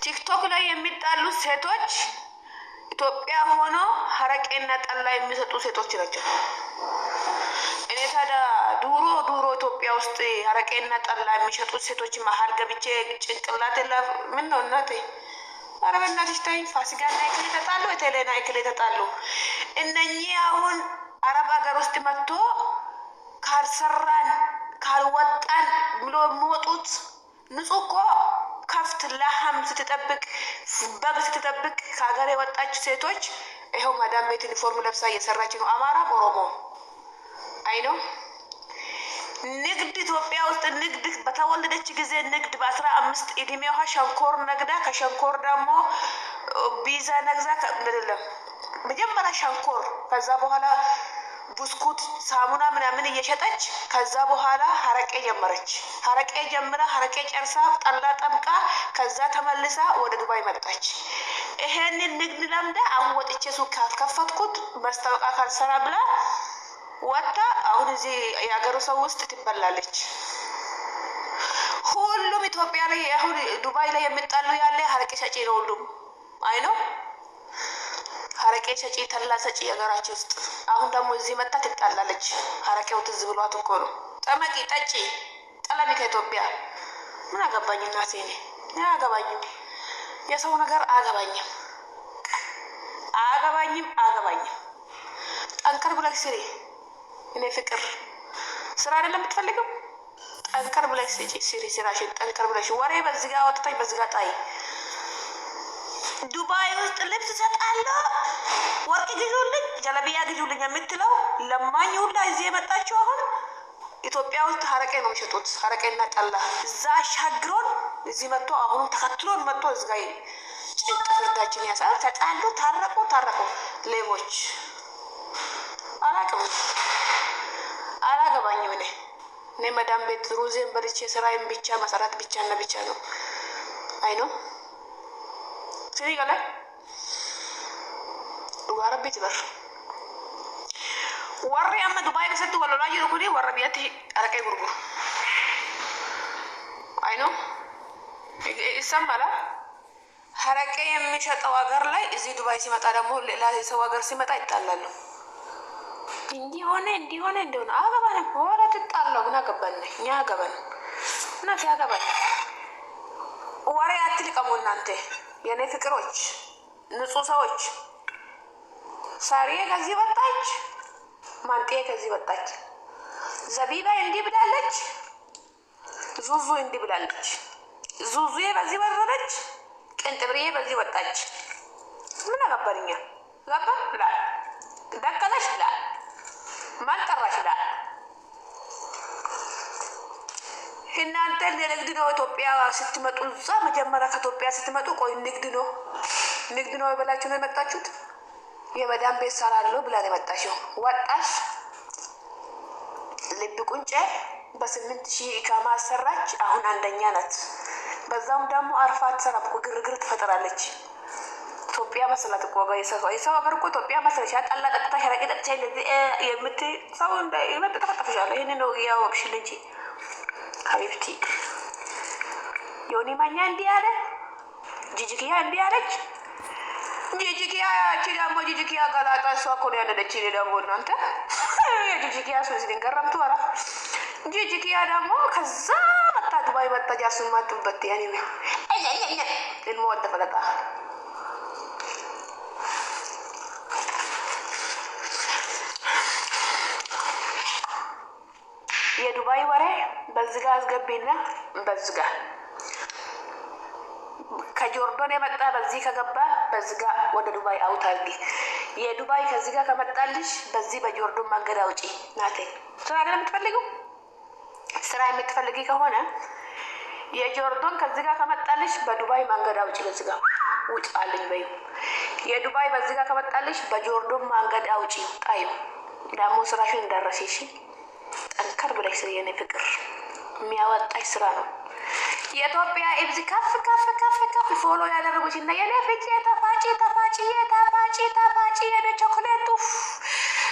ቲክቶክ ላይ የሚጣሉ ሴቶች ኢትዮጵያ ሆኖ ሀረቄና ጠላ የሚሰጡ ሴቶች ናቸው። እኔ ታዲያ ድሮ ኢትዮጵያ ውስጥ ሀረቄና ጠላ የሚሸጡ ሴቶች መሀል ገብቼ ጭንቅላት ምን ነው እናቴ? ኧረ በእናትሽ ተይኝ። ፋሲካና አይክል ተጣሉ፣ እቴሌና አይክል ተጣሉ። እነኚህ አሁን አረብ ሀገር ውስጥ መጥቶ ካልሰራን ካልወጣን ብሎ የሚወጡት ንጹህ እኮ ከፍት ለሐም ስትጠብቅ በግ ስትጠብቅ ከሀገር የወጣች ሴቶች ይኸው ማዳም ቤት ዩኒፎርም ለብሳ እየሰራች ነው። አማራ ኦሮሞ አይ ነው ንግድ ኢትዮጵያ ውስጥ ንግድ በተወለደች ጊዜ ንግድ በ15 እድሜዋ ሸንኮር ነግዳ ከሸንኮር ደግሞ ቢዛ ነግዛ አይደለም መጀመሪያ ሸንኮር ከዛ በኋላ ብስኩት ሳሙና ምናምን እየሸጠች ከዛ በኋላ ሀረቄ ጀመረች። ሀረቄ ጀምራ ሀረቄ ጨርሳ ጠላ ጠምቃ ከዛ ተመልሳ ወደ ዱባይ መጣች። ይሄንን ንግድ ለምዳ አሁን ወጥቼ ሱቅ ከፈትኩት ማስታወቂያ ካልሰራ ብላ ወጣ። አሁን እዚህ የሀገሩ ሰው ውስጥ ትበላለች። ሁሉም ኢትዮጵያ ላይ አሁን ዱባይ ላይ የሚጣሉ ያለ ሀረቄ ሸጪ ነው። ሁሉም አይ ነው ሀረቄ ሸጪ ተላ ሰጪ ሀገራችን ውስጥ አሁን ደግሞ እዚህ መጣ ትጣላለች። ሀረቄው ትዝ ብሏት እኮ ነው። ጠመቂ ጠጪ ጠለሚ ከኢትዮጵያ ምን አገባኝ እናቴ? እኔ አያገባኝም፣ የሰው ነገር አያገባኝም፣ አያገባኝም። ጠንከር ብለሽ ስሪ። እኔ ፍቅር ስራ አይደለም የምትፈልገው? ጠንከር ብለሽ ስሪ ስራሽን። ጠንከር ብለሽ ወሬ በዚህ ጋር ወጥተሽ በዚህ ጋር ጣይ። ዱባይ ውስጥ ልብስ ሰጣለሁ፣ ወርቅ ግዙልኝ፣ ጀለቢያ ግዙልኝ የምትለው ለማኝ ሁላ እዚህ የመጣችው አሁን ኢትዮጵያ ውስጥ ሀረቄ ነው የሚሸጡት። ሀረቄና ጠላ እዛ አሻግሮን እዚህ መጥቶ አሁንም ተከትሎን መጥቶ እዚጋ ጭንቅ ፍርዳችን ያሳል። ተጣሉ፣ ታረቁ ሌቦች። አላገባኝም። እኔ መዳም ቤት ሩዜን በልቼ ስራዬን ብቻ መሰራት ብቻና ብቻ ነው። አይ ነው ስሪ ገለ ዱባራ ቤት በር ወሬ አመ ዱባይ ከሰጡ ወለላ ይሩኩዲ ወረ ቢያት አረቀ ጉርጉር አይ ነው ይሰማላ። ሀረቄ የሚሸጠው ሀገር ላይ እዚህ ዱባይ ሲመጣ ደግሞ ሌላ ሰው ሀገር ሲመጣ ይጣላሉ። እንዲሆነ እንደሆነ አገባን ወራ ትጣላው ግን አገባን እኛ አገባን እናት ያገባን ወሬ አትልቀሙ እናንተ የኔ ፍቅሮች ንጹህ ሰዎች። ሳሪዬ ከዚህ ወጣች፣ ማንጤ ከዚህ ወጣች፣ ዘቢባ እንዲህ ብላለች፣ ዙዙ እንዲህ ብላለች፣ ዙዙዬ በዚህ ወረደች፣ ቅንጥብርዬ በዚህ ወጣች። ምን አገባንኛ? ገባ ላ ደከለሽ ላ ማን ጠራሽ ላ እናንተ ለንግድ ነው ኢትዮጵያ ስትመጡ እዛ መጀመሪያ ከኢትዮጵያ ስትመጡ ቆይ ንግድ ነው ይበላችሁ ነው የመጣችሁት። የመዳም ቤት ሰራለሁ ብላ ነው የመጣችው። ወጣሽ ልብ ቁንጨ በ8,000 ኢቃማ አሰራች። አሁን አንደኛ ናት። በዛም ደግሞ አርፋት ሰራብኩ ግርግር ትፈጥራለች። ኢትዮጵያ መሰላት እኮ የሰው ሀገር እኮ ኢትዮጵያ መሰለሽ። ያጣላ ጠጥታ ሸረቂ ጠጥታ የምትይ ሰው ይመጥ ተፈጠፍሻለሁ። ይህን ነው ያወቅሽል እንጂ ሀቢብቲ ዮኒ ማኛ እንዲህ አለ፣ ጂጂኪያ እንዲህ አለች። ጂጂኪያ ያቺ ደግሞ ጂጂኪያ ገላጣ እሷ እኮ ነው ያለች። እኔ ደግሞ እናንተ የጂጂኪያ ሱዝን ገረምቱ አራ ጂጂኪያ ደግሞ ከዛ መጣ ዱባይ መጣ ጃሱን ማጥበት ያኔ ልሞ ወደ ፈለጣ የዱባይ ወሬ በዝጋ አስገቢና በዝጋ ከጆርዶን የመጣ በዚህ ከገባ በዝጋ ወደ ዱባይ አውት አድርጊ። የዱባይ ከዚህ ጋር ከመጣልሽ በዚህ በጆርዶን መንገድ አውጪ። ናቴ ስራ አይደለም የምትፈልጊው? ስራ የምትፈልጊ ከሆነ የጆርዶን ከዚህ ጋር ከመጣልሽ በዱባይ መንገድ አውጪ። በዚህ ጋር ውጭ አለኝ በዩ። የዱባይ በዚህ ጋር ከመጣልሽ በጆርዶን መንገድ አውጪ። ጣዩ ደግሞ ስራሽን እንዳረሲሽ ጠንከር ብለሽ ስሪ የኔ ፍቅር። የሚያወጣሽ ስራ ነው። የኢትዮጵያ ኢብዚ ከፍ ፎሎ ያደረጉሽ እና የኔ ፍጭ ተፋጪ የኔ ቾኮሌቱ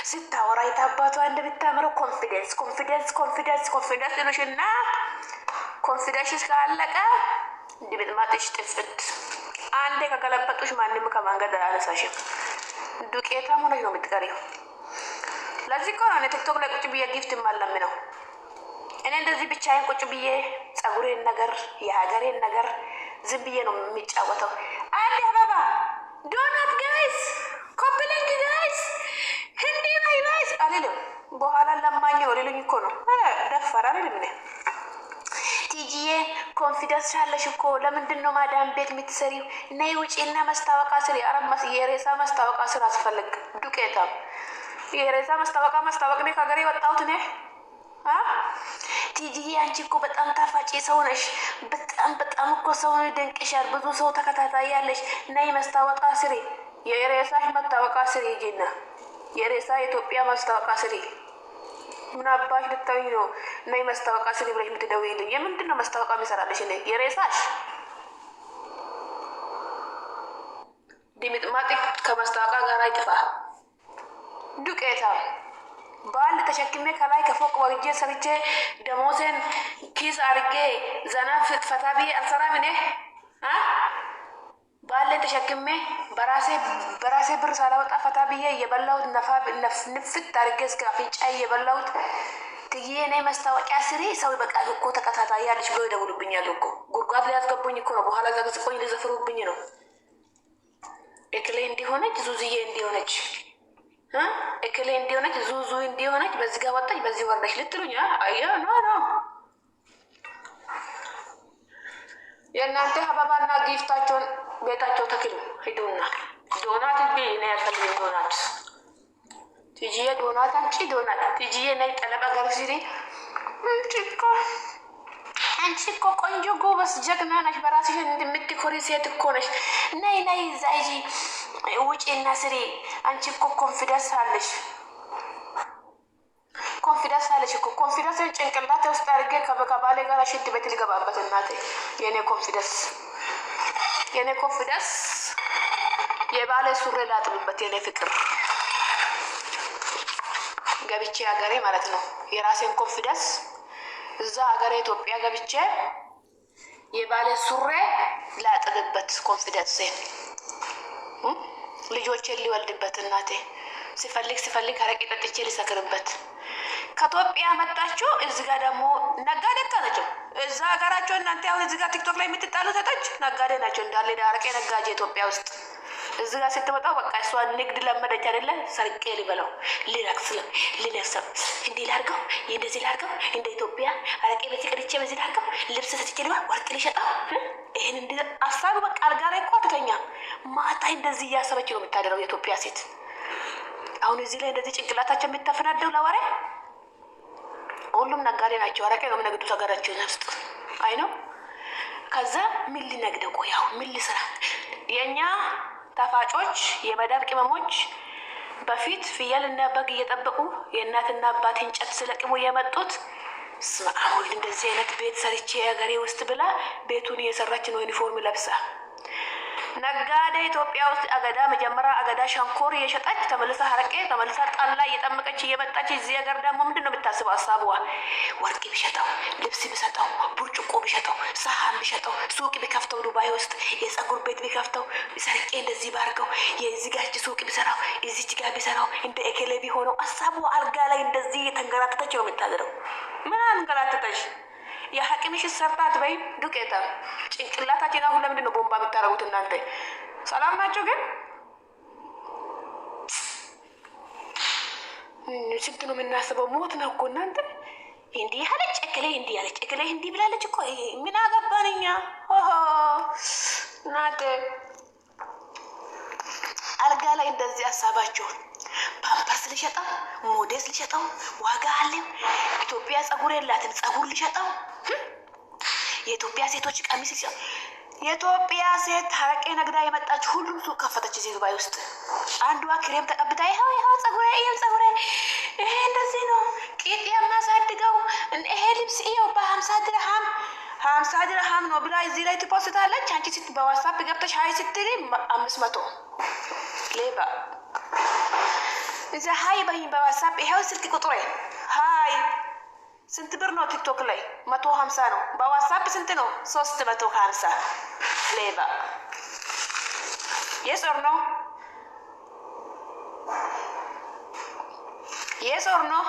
ስታወራ የታባቷ እንደምታምረው ኮንፊደንስ ይሉሽና ኮንፊደንስ ካለቀ ድምጥማጥሽ ጥፍት አንዴ ከገለበጡሽ ማንም ከማንገድ አያነሳሽም። ዱቄታም ሆነሽ ነው የምትቀሪው። ለዚህ እኮ ነው ቲክቶክ ላይ ቁጭ ብዬ ጊፍት የማለምነው። እኔ እንደዚህ ብቻዬን ቁጭ ብዬ ጸጉሬን ነገር የሀገሬን ነገር ዝም ብዬ ነው የሚጫወተው። አንድ አበባ ዶናት ጋይስ ኮፕሊንግ ጋይስ ህንዲ ባይ ጋይስ አልልም። በኋላ ለማኝ ነው ሌሎኝ እኮ ነው ደፈራ አልልም። እኔ ቲጂዬ ኮንፊደንስ አለሽ እኮ ለምንድን ነው ማዳም ቤት የምትሰሪው? ነይ ውጪና መስታወቂያ ስሪ። አረማስ የሬሳ መስታወቂያ ስራ አስፈልግ ዱቄታም የሬሳ መስታወቂያ ነው ከሀገሬ ወጣሁት እኔ። ቲጂዬ አንቺ እኮ በጣም ታፋጭ ሰው ነሽ። በጣም እኮ ሰው ይደንቅሻል። ብዙ ሰው ተከታታይ ያለሽ። ነይ መስታወቂያ ስሪ። የሬሳሽ መስታወቂያ ስሪ ጂና የሬሳ የኢትዮጵያ መስታወቂያ ስሪ። ምን አባሽ ልታዩኝ ነው? ነይ መስታወቂያ ስሪ ብለሽ የምትደውይልኝ የምንድን ነው መስታወቂያ የሚሰራልሽ? እኔ የሬሳሽ ድምጥማጥ ከመስታወቂያ ጋር አይጥፋ። ዱቄታ ባል ተሸክሜ ከላይ ከፎቅ ወርጄ ሰርቼ ደሞሴን ኪስ አርጌ ዘና ፍትፈታ ብዬ አልሰራም። እኔ ባልን ተሸክሜ በራሴ ብር ሳላወጣ ፈታ ብዬ እየበላሁት ንፍት አርጌ እስከ አፍንጫ እየበላሁት ትዬ ነይ መስታወቂያ ስሪ። ሰው በቃ እኮ ተከታታይ ያለች ብሎ ይደውሉብኛል እኮ ጉድጓድ ሊያስገቡኝ እኮ ነው። በኋላ ዘግዝቆኝ ሊዘፍሩብኝ ነው። እክሌ እንዲሆነች ዙዙዬ እንዲሆነች እክሌ እንዲሆነች ዙዙ እንዲሆነች በዚህ ጋር ወጣች በዚህ ወርደች ልትሉኝ አያ ኖ የእናንተ አበባና ጊፍታቸውን ቤታቸው ተክሉ ሂዱና ዶናት ቢ እኔ ያልፈልግም ዶናት። ቲጂዬ ዶናት አንቺ ዶናት ቲጂዬ ነይ ጠለባ ጋር ሲሪ አንቺ እኮ ቆንጆ ጎበስ ጀግና ነሽ። በራስሽ እንደምትኮሪ ሴት እኮ ነሽ። ነይ ዛይጂ ውጪና ስሪ። አንቺ እኮ ኮንፊደንስ አለሽ እኮ ኮንፊደንስን ጭንቅላቴ ውስጥ አድርጌ ከባሌ ጋር ሽንት ቤት ልገባበት እናቴ። የኔ ኮንፊደንስ የባሌ ሱሪ ላጥብበት የኔ ፍቅር ገብቼ ሀገሬ ማለት ነው። የራሴን ኮንፊደንስ እዛ ሀገሬ ኢትዮጵያ ገብቼ የባሌ ሱሪ ላጥብበት ኮንፊደንስን ልጆቼን ሊወልድበት እናቴ ሲፈልግ አረቄ ጠጥቼ ሊሰክርበት። ከኢትዮጵያ መጣችሁ እዚህ ጋር ደግሞ ነጋዴ ናቸው። እዛ ሀገራቸው እናንተ አሁን እዚህ ጋር ቲክቶክ ላይ የምትጣሉ ሴቶች ነጋዴ ናቸው እንዳለ አረቄ ነጋዴ ኢትዮጵያ ውስጥ። እዚህ ጋር ስትመጣው በቃ እሷ ንግድ ለመደች አይደለ? ሰርቄ ሊበላው ሊረክስ ሊነሰብ እንዲህ ላርገው እንደዚህ ላርገው እንደ ኢትዮጵያ አረቄ በዚህ ቅርቼ በዚህ ላርገው ልብስ ሰጥቼ ሊባ ወርቅ ሊሸጣው ይሄን እንደ አሳብ በቃ አልጋ ላይ እኮ አትተኛ። ማታ እንደዚህ እያሰበች ነው የምታደረው የኢትዮጵያ ሴት። አሁን እዚህ ላይ እንደዚህ ጭንቅላታቸው የሚታፈናደው ለወሬ ሁሉም ነጋዴ ናቸው። አረቄ ነው የሚነግዱት ሀገራቸው ውስጥ አይ ነው። ከዛ ምን ሊነግደው ቆያው ምን ሊሰራ የኛ ታፋጮች የመዳብ ቅመሞች በፊት ፍየል እና በግ እየጠበቁ የእናትና አባት እንጨት ስለቅሙ የመጡት አሁን እንደዚህ አይነት ቤት ሰርቼ ሀገሬ ውስጥ ብላ ቤቱን እየሰራች ነው ዩኒፎርም ለብሳ። ነጋዴ ኢትዮጵያ ውስጥ አገዳ መጀመሪያ አገዳ ሸንኮር እየሸጠች ተመልሳ ሀረቄ ተመልሳ ጣላ እየጠመቀች እየመጣች እዚህ ሀገር ደግሞ ምንድን ነው የምታስበው? ሀሳቧ ወርቅ ቢሸጠው ልብስ ቢሰጠው ብርጭቆ ቢሸጠው ሰሃን ቢሸጠው ሱቅ ቢከፍተው ዱባይ ውስጥ የጸጉር ቤት ቢከፍተው ሰርቄ እንደዚህ ባርገው የዚህ ጋር ሱቅ ቢሰራው እዚች ጋር ቢሰራው እንደ ኤኬሌ ቢሆነው ሀሳቧ አልጋ ላይ እንደዚህ የተንገራተተች ነው የምታድረው። ምን አንገራተተች? የሐቂምሽ ሰርታት በይ ዱቄታ ጭንቅላታችን አሁን ለምንድን ነው ቦምባ የምታረጉት እናንተ? ሰላም ናቸው ግን ስንት ነው የምናስበው? ሞት ነው እኮ እናንተ። እንዲህ ያለች እክሌ እንዲህ ያለች እክሌ እንዲህ ብላለች እኮ ምን አገባን እኛ? ናት አልጋ ላይ እንደዚህ ሀሳባችሁን ፓምፐርስ ልሸጠው ሞዴስ ልሸጠው ዋጋ አለው። ኢትዮጵያ ጸጉር የላትም ጸጉር ልሸጠው። የኢትዮጵያ ሴቶች ቀሚስ ልሸጠው። የኢትዮጵያ ሴት ሀረቄ ነግዳ የመጣች ሁሉም ሱቅ ከፈተች እዚህ ዱባይ ውስጥ። አንዷ ክሬም ተቀብታ ይኸው ጸጉሬ ይሄ እንደዚህ ነው ቂጥ የማሳድገው ይሄ ልብስ ይኸው በ50 ድርሃም ነው ብላ እዚህ ላይ ትፖስታለች። አንቺ ስት በዋትስአፕ ገብተሽ ሀይ ስትሪ 500 ሌባ እዛ ሀይ በይኝ በዋትስአፕ ይኸው ስልክ ቁጥሬ ሀይ ስንት ብር ነው ቲክቶክ ላይ? 150 ነው። በዋትስአፕ ስንት ነው? 350 ሌባ የሶር ነው የሶር ነው።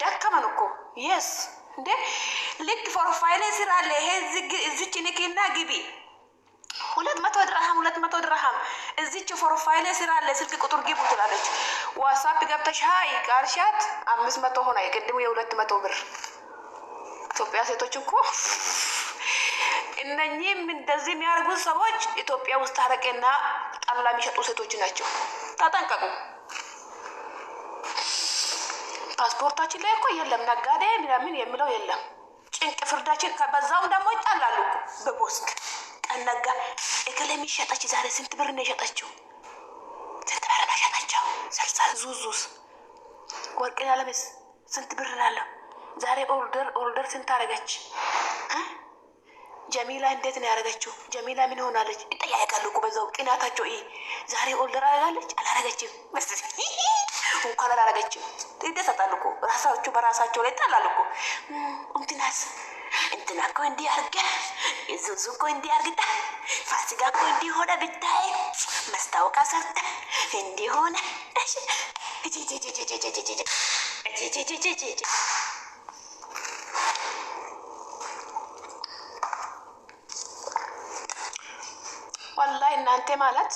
ደከመን እኮ የስ እንዴ ልክ ፕሮፋይል ስራለ ይሄ እዚች ንኪና ግቢ 200 ድርሃም 200 ድርሃም እዚች ፕሮፋይል ስራለ ስልክ ቁጥር ግቡ ትላለች። ዋትስአፕ ገብተሽ ሃይ ጋርሻት 500 ሆና የቅድሙ የ200 ብር። ኢትዮጵያ ሴቶች እኮ እነኚህም እንደዚህ የሚያደርጉት ሰዎች ኢትዮጵያ ውስጥ አረቄና ጠላ የሚሸጡ ሴቶች ናቸው። ተጠንቀቁ። ፓስፖርታችን ላይ እኮ የለም ነጋዴ ምናምን የሚለው የለም። ጭንቅ ፍርዳችን ከበዛው ደግሞ ይጣላሉ በፖስት ቀነጋ እከለ የሚሸጠች ዛሬ ስንት ብር ነው የሸጠችው? ስንት ብር ነው የሸጠችው? ሰልሳል ዙዙስ ወርቅ ያለበስ ስንት ብር አለው? ዛሬ ኦርደር ስንት አረገች? ጀሚላ እንዴት ነው ያደረገችው? ጀሚላ ምን ሆናለች? ይጠያየቃሉ እኮ በዛው ቅናታቸው። ዛሬ ኦርደር አረጋለች አላረገችም? እንኳን አላረገችም ይደሰታሉ እኮ ራሳቸው በራሳቸው ላይ ይጣላሉ እኮ። እንትና እኮ እንዲህ አርገ ዙዙ እኮ እንዲህ አርግታ ፋሲካ እኮ እንዲህ ሆነ ብታይ መስታወቂያ ሰርተ እንዲህ ሆነ። ወላሂ እናንተ ማለት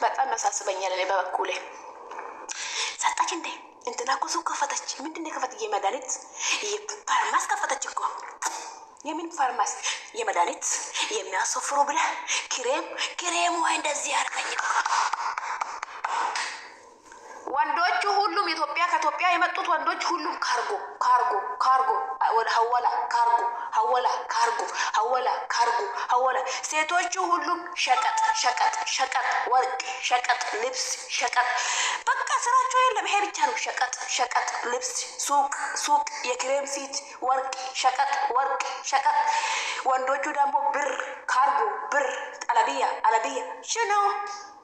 በጣም ያሳስበኛል። እኔ በበኩሌ ሰጣች እንዴ እንትና እኮ ሱቅ ከፈተች። ምንድን ነው የከፈተች? የመድኃኒት ፋርማስ ከፈተች እኮ። የምን ፋርማስ? የመድኃኒት የሚያስወፍሩ ብላ ክሬም ወይ እንደዚህ አርገኝ። ወንዶቹ ሁሉም ኢትዮጵያ ከኢትዮጵያ የመጡት ወንዶች ሁሉም ካርጎ ወደ ሐወላ ሴቶቹ ሁሉም ሸቀጥ ወርቅ ሸቀጥ ልብስ ሸቀጥ በቃ ስራቸው የለም ይሄ ብቻ ነው። ሸቀጥ ልብስ ሱቅ የክሬም ፊት ወርቅ ሸቀጥ ወንዶቹ ደግሞ ብር ካርጎ ብር አለብያ ሽኖ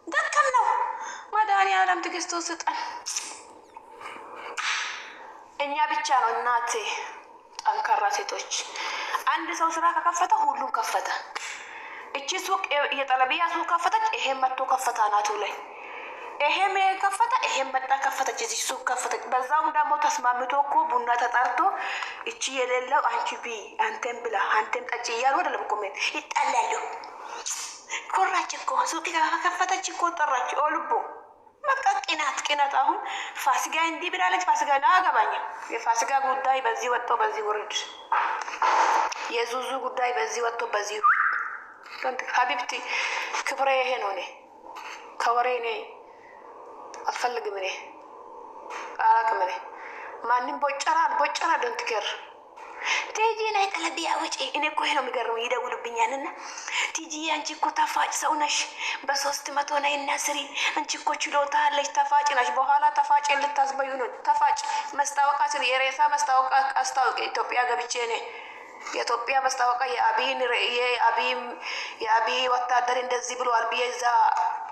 ደከም ነው። መድኃኒዓለም ትዕግስቱ ስጠን። እኛ ብቻ ነው እናቴ ጠንካራ ሴቶች። አንድ ሰው ስራ ከከፈተ ሁሉም ከፈተ። እቺ ሱቅ የጠለብያ ሱቅ ከፈተች፣ ይሄም መጥቶ ከፈታ ናቱ ላይ ይሄም ከፈተ፣ ይሄም መጣ ከፈተች፣ እዚህ ሱቅ ከፈተች። በዛውም ደግሞ ተስማምቶ እኮ ቡና ተጣርቶ እቺ የሌለው አንቺ ቢ አንተም ብላ አንተም ጠጪ እያሉ ወደ ለብቆሜት ይጣላሉ። ኮራች እኮ ሱቅ ከፈተች እኮ ጠራች። ኦልቦ በቃ ቅናት። አሁን ፋሲካ እንዲህ ብላለች። ፋሲካ ነው አገባኝ። የፋሲካ ጉዳይ በዚህ ወጥቶ በዚህ ወርድ፣ የዙዙ ጉዳይ በዚህ ወጥቶ በዚህ ሀቢብቲ ክብሬ ይሄ ነው። እኔ ከወሬ እኔ አልፈልግም። እኔ አላቅም። እኔ ማንም ቦጨራ ዶንት ኬር። ቲጂ ናይ ጠለብያ ወጪ። እኔ እኮ ይሄ ነው የሚገርመው። ይደውሉብኛልና ቲጂ አንቺ እኮ ተፋጭ ሰው ነሽ፣ በ300 ነይና ስሪ። አንቺ እኮ ችሎታ አለሽ፣ ተፋጭ ነሽ። በኋላ ተፋጭ ልታስበዩ ነው። ተፋጭ መስታወቂያ ስሪ። የሬሳ መስታወቂያ አስታውቂ። ኢትዮጵያ ገብቼ እኔ የኢትዮጵያ መስታወቂያ የአብይ ወታደር እንደዚህ ብሏል ብዬ እዛ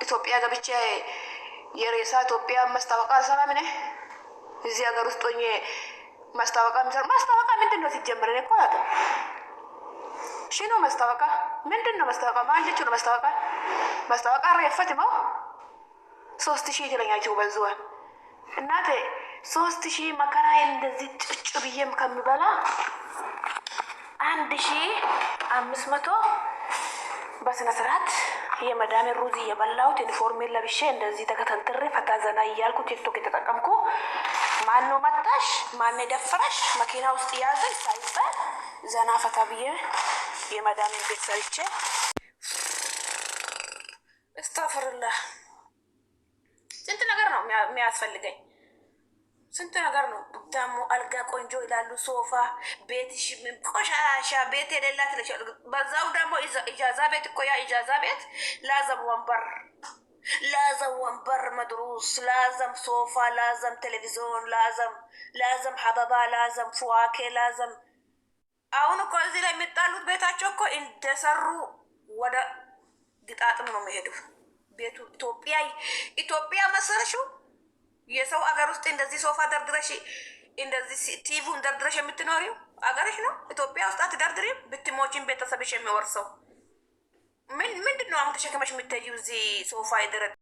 ኢትዮጵያ ገብቼ የሬሳ ኢትዮጵያ መስታወቂያ አልሰራም። እኔ እዚህ ሀገር ውስጥ ሆኜ ማስታወቂያ ምንድን ነው ሲጀምር? እኔ እኮ አላውቅም። ሽኖ ማስታወቂያ ምንድን ነው? ማስታወቂያ ማንጀቹ ነው። ማስታወቂያ ረፈትመው 3000 ትለኛችሁ በዙዋል። እናቴ 3000 መከራዬን እንደዚህ ጭጭ ብዬም ከምበላ 1500 በስነ ስርዓት የመዳሜ ሩዝ እየበላሁት ዩኒፎርሜን ለብሼ እንደዚህ ተከታትሬ ፈታ ዘና እያልኩ ቲክቶክ የተጠቀምኩ ማን ነው መጣሽ ማን ደፈረሽ መኪና ውስጥ ያዘኝ ሳይባል ዘና ፈታ ብዬ የመዳሜን ቤት ሰርቼ እስተፍርላህ። ስንት ነገር ነው የሚያስፈልገኝ፣ ስንት ነገር ነው ደግሞ። አልጋ ቆንጆ ይላሉ፣ ሶፋ ቤትሽ ምን ቆሻሻ ቤት የሌላት ለሻል። በዛው ደግሞ ኢጃዛ ቤት እኮ ያ ኢጃዛ ቤት ላዘም ወንበር መድሩስ፣ ላዘም ሶፋ፣ ላዘም ቴሌቪዥን፣ ላዘም ሀበባ፣ ላዘም ፉዋኬ፣ ላዘም አሁን እኮ እዚህ ላይ የሚጣሉት ቤታቸው እኮ እንደሰሩ ወደ ግጣጥም ነው የሚሄዱ። ቤቱ ኢትዮጵያ መሰለሽው? የሰው አገር ውስጥ እንደዚህ ሶፋ ደርድረሽ እንደዚህ ቲቪውን ደርድረሽ የምትኖሪው አገርሽ ነው። ኢትዮጵያ ውስጥ አትደርድሪም። ብትሞችን ቤተሰብሽ የሚወርሰው ምንድን ነው? አሁን ተሸክመሽ የምትሄጂው እዚህ ሶፋ